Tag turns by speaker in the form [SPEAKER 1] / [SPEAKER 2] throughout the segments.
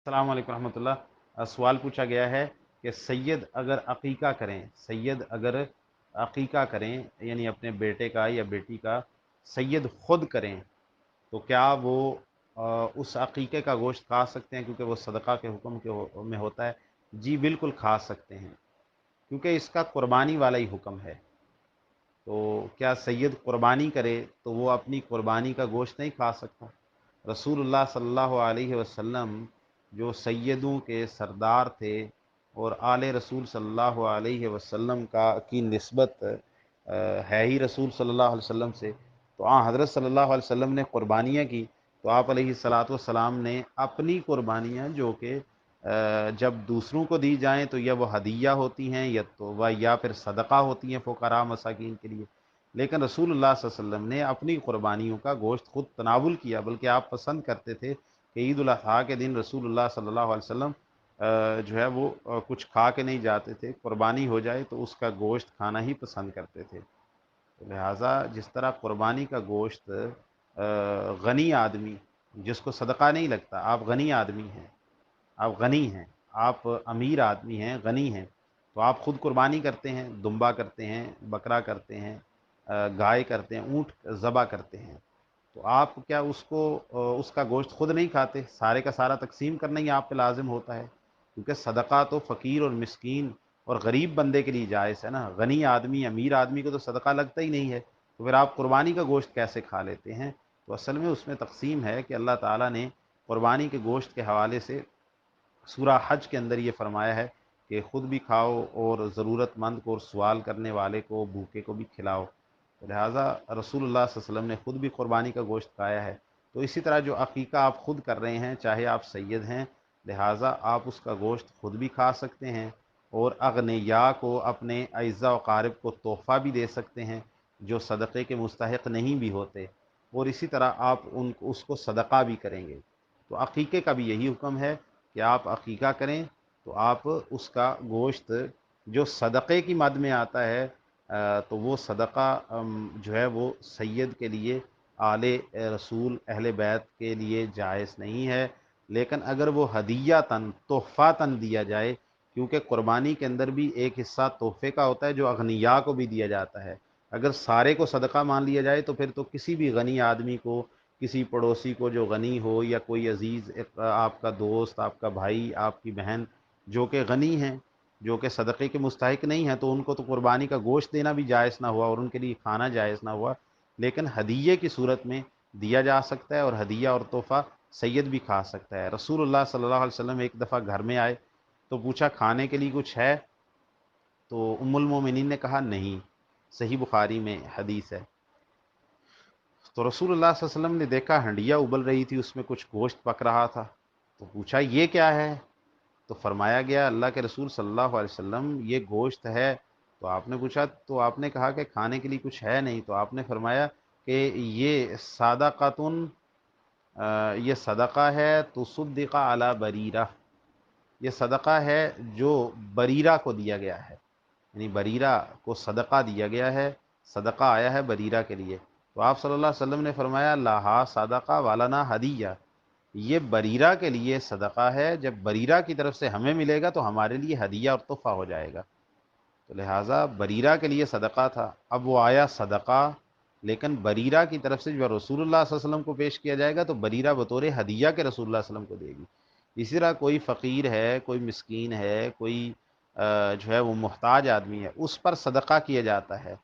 [SPEAKER 1] अस्सलाम वालेकुम रहमतुल्लाह। सवाल पूछा गया है कि सैयद अगर अकीका करें, सैयद अगर अकीका करें यानी अपने बेटे का या बेटी का सैयद खुद करें तो क्या वो उस अकीके का गोश्त खा सकते हैं क्योंकि वो सदका के हुक्म में होता है? जी बिल्कुल खा सकते हैं, क्योंकि इसका कुर्बानी वाला ही हुक्म है। तो क्या सैयद कुर्बानी करे तो वो अपनी कुर्बानी का गोश्त नहीं खा सकता? रसूलुल्लाह सल्लल्लाहु अलैहि वसल्लम जो सैयदों के सरदार थे और आले रसूल सल्लल्लाहु अलैहि वसल्लम का की निस्बत है ही रसूल सल्लल्लाहु अलैहि वसल्लम से। तो हज़रत सल्लल्लाहु अलैहि वसल्लम ने कुर्बानियाँ की, तो आप अलैहिस्सलातु वस्सलाम ने अपनी कुर्बानियाँ जो कि जब दूसरों को दी जाएँ तो या वो हदिया होती हैं या तो वह या फिर सदका होती हैं फ़ुक़रा मसाकीन के लिए। लेकिन रसूलुल्लाह सल्लल्लाहु अलैहि वसल्लम ने अपनी कुर्बानियों का गोश्त खुद तनावुल किया, बल्कि आप पसंद करते थे कि ईद उल अज़हा के दिन रसूलुल्लाह सल्लल्लाहु अलैहि वसल्लम जो है वो कुछ खा के नहीं जाते थे, कुर्बानी हो जाए तो उसका गोश्त खाना ही पसंद करते थे। तो लिहाजा जिस तरह कुर्बानी का गोश्त गनी आदमी जिसको सदका नहीं लगता, आप गनी आदमी हैं, आप गनी हैं, आप अमीर आदमी हैं, गनी हैं, तो आप खुद कुर्बानी करते हैं, दुम्बा करते हैं, बकरा करते हैं, गाय करते हैं, ऊँट ज़बह करते हैं। तो आप क्या उसको उसका गोश्त खुद नहीं खाते, सारे का सारा तकसीम करना ही आप पे लाजिम होता है, क्योंकि सदका तो फ़कीर और मिस्कीन और गरीब बंदे के लिए जायज़ है ना। गनी आदमी अमीर आदमी को तो सदका लगता ही नहीं है, तो फिर आप कुर्बानी का गोश्त कैसे खा लेते हैं? तो असल में उसमें तकसीम है कि अल्लाह ताला ने कुर्बानी के गोश्त के हवाले से सूरा हज के अंदर ये फरमाया है कि खुद भी खाओ और ज़रूरतमंद को और सवाल करने वाले को भूखे को भी खिलाओ। तो लिहाजा रसूलुल्लाह सल्लल्लाहु अलैहि वसल्लम ने खुद भी कुर्बानी का गोश्त खाया है। तो इसी तरह जो अकीका आप खुद कर रहे हैं, चाहे आप सैयद हैं, लिहाजा आप उसका गोश्त खुद भी खा सकते हैं और अगनिया को, अपने अइज़ा व अकारिब को तोहफ़ा भी दे सकते हैं जो सदक़े के मुस्तहिक़ नहीं भी होते, और इसी तरह आप उन उसको सदका भी करेंगे। तो अकीके का भी यही हुक्म है कि आप अकीका करें तो आप उसका गोश्त जो सदक़े की मद में आता है, तो वो सदका जो है वो सैयद के लिए, आले रसूल अहले बैत के लिए जायज़ नहीं है। लेकिन अगर वो हदियतन तोहफ़ातन दिया जाए, क्योंकि कुर्बानी के अंदर भी एक हिस्सा तोहफ़े का होता है जो अगनिया को भी दिया जाता है। अगर सारे को सदका मान लिया जाए तो फिर तो किसी भी गनी आदमी को, किसी पड़ोसी को जो गनी हो, या कोई अजीज़ आपका दोस्त, आपका भाई, आपकी बहन जो कि गनी हैं, जो कि सदक़े के मुस्तहिक़ नहीं हैं, तो उनको तो कुर्बानी का गोश्त देना भी जायज़ ना हुआ और उनके लिए खाना जायज़ ना हुआ। लेकिन हदीये की सूरत में दिया जा सकता है और हदीया और तोहफ़ा सैयद भी खा सकता है। रसूलुल्लाह सल्लल्लाहु अलैहि वसल्लम एक दफ़ा घर में आए तो पूछा, खाने के लिए कुछ है? तो उम्मुल मोमिनीन ने कहा, नहीं। सही बुखारी में हदीस है। तो रसूलुल्लाह सल्लल्लाहु अलैहि वसल्लम ने देखा हंडिया उबल रही थी, उसमें कुछ गोश्त पक रहा था, तो पूछा, ये क्या है? तो फरमाया गया, अल्लाह के रसूल सल्लल्लाहु अलैहि वसल्लम ये गोश्त है। तो आपने पूछा, तो आपने कहा कि खाने के लिए कुछ है नहीं, तो आपने फरमाया कि ये सदाक़तुन, ये सदका है, तुसद्दिक़ा अला बरीरा, ये सदका है जो बरीरा को दिया गया है, यानी बरीरा को सदका दिया गया है, सदका आया है बरीरा के लिए। तो आप सल्लल्लाहु अलैहि वसल्लम ने फरमाया, लाहा सदका वालना हदिया, ये बरीरा के लिए सदका है, जब बरीरा की तरफ से हमें मिलेगा तो हमारे लिए हदिया और तोहफ़ा हो जाएगा। तो लिहाजा बरीरा के लिए सदका था, अब वो आया सदका, लेकिन बरीरा की तरफ से जो रसूलुल्लाह सल्लल्लाहु अलैहि वसल्लम को पेश किया जाएगा तो बरीरा बतौर हदिया के रसूलुल्लाह सल्लल्लाहु अलैहि वसल्लम को देगी। इसी तरह कोई फ़कीर है, कोई मिस्कीन है, कोई जो है वो मुहताज आदमी है, उस पर सदका किया जाता है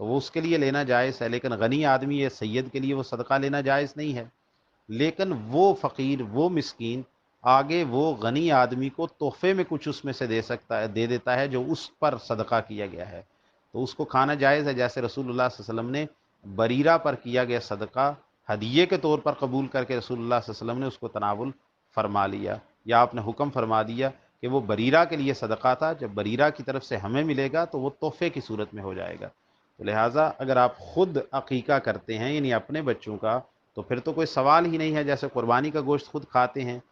[SPEAKER 1] तो वो उसके लिए लेना जायज़ है, लेकिन गनी आदमी या सैयद के लिए वो सदका लेना जायज़ नहीं है। लेकिन वो फ़कीर, वो मिस्कीन आगे वो गनी आदमी को तोहफ़े में कुछ उसमें से दे सकता है, दे देता है जो उस पर सदका किया गया है, तो उसको खाना जायज़ है। जैसे रसूलुल्लाह सल्लल्लाहु अलैहि वसल्लम ने बरीरा पर किया गया सदका हदिये के तौर पर कबूल करके रसूलुल्लाह सल्लल्लाहु अलैहि वसल्लम ने उसको तनावुल फरमा लिया, या आपने हुक्म फरमा दिया कि वो बरीरा के लिए सदका था, जब बरीरा की तरफ से हमें मिलेगा तो वो तोहफ़े की सूरत में हो जाएगा। तो लिहाजा अगर आप खुद अकीका करते हैं यानी अपने बच्चों का, तो फिर तो कोई सवाल ही नहीं है। जैसे कुर्बानी का गोश्त खुद खाते हैं,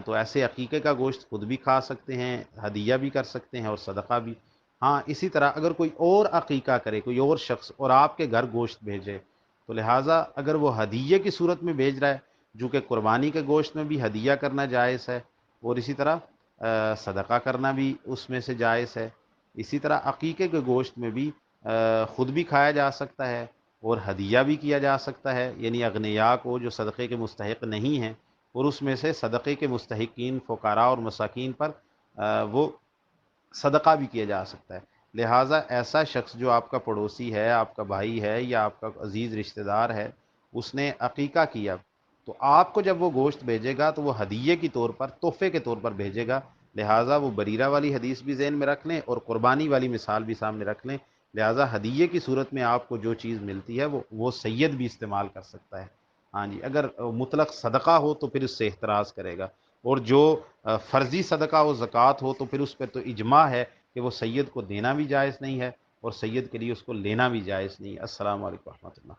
[SPEAKER 1] तो ऐसे अकीके का गोश्त खुद भी खा सकते हैं, हदिया भी कर सकते हैं और सदका भी। हाँ, इसी तरह अगर कोई और अकीका करे, कोई और शख्स, और आपके घर गोश्त भेजे, तो लिहाजा अगर वो हदिये की सूरत में भेज रहा है, जो कि कुर्बानी के गोश्त में भी हदिया करना जायज़ है, اور اسی طرح صدقہ کرنا بھی اس میں سے جائز ہے۔ اسی طرح عقیقے کے گوشت میں بھی خود بھی کھایا جا سکتا ہے اور ہدیہ بھی کیا جا سکتا ہے، یعنی اغنیاء کو جو صدقے کے مستحق نہیں ہیں، اور اس میں سے صدقے کے مستحقین فقراء اور مساکین پر وہ صدقہ بھی کیا جا سکتا ہے۔ لہٰذا ایسا شخص جو آپ کا پڑوسی ہے، آپ کا بھائی ہے یا آپ کا عزیز رشتہ دار ہے، اس نے عقیقہ کیا، تو آپ کو جب وہ گوشت بھیجے گا تو وہ ہدیے کے طور پر، تحفے کے طور پر بھیجے گا۔ لہٰذا وہ بریرہ والی حدیث بھی ذہن میں رکھ لیں اور قربانی والی مثال بھی سامنے رکھ لیں۔ لہٰذا ہدیے کی صورت میں آپ کو جو چیز ملتی ہے وہ سید بھی استعمال کر سکتا ہے۔ ہاں جی، اگر مطلق صدقہ ہو تو پھر اس سے احتراز کرے گا، اور جو فرضی صدقہ و زکوٰۃ ہو تو پھر اس پہ تو اجماع ہے کہ وہ سید کو دینا بھی جائز نہیں ہے اور سید کے لیے اس کو لینا بھی جائز نہیں ہے۔ السلام علیکم و رحمۃ اللہ۔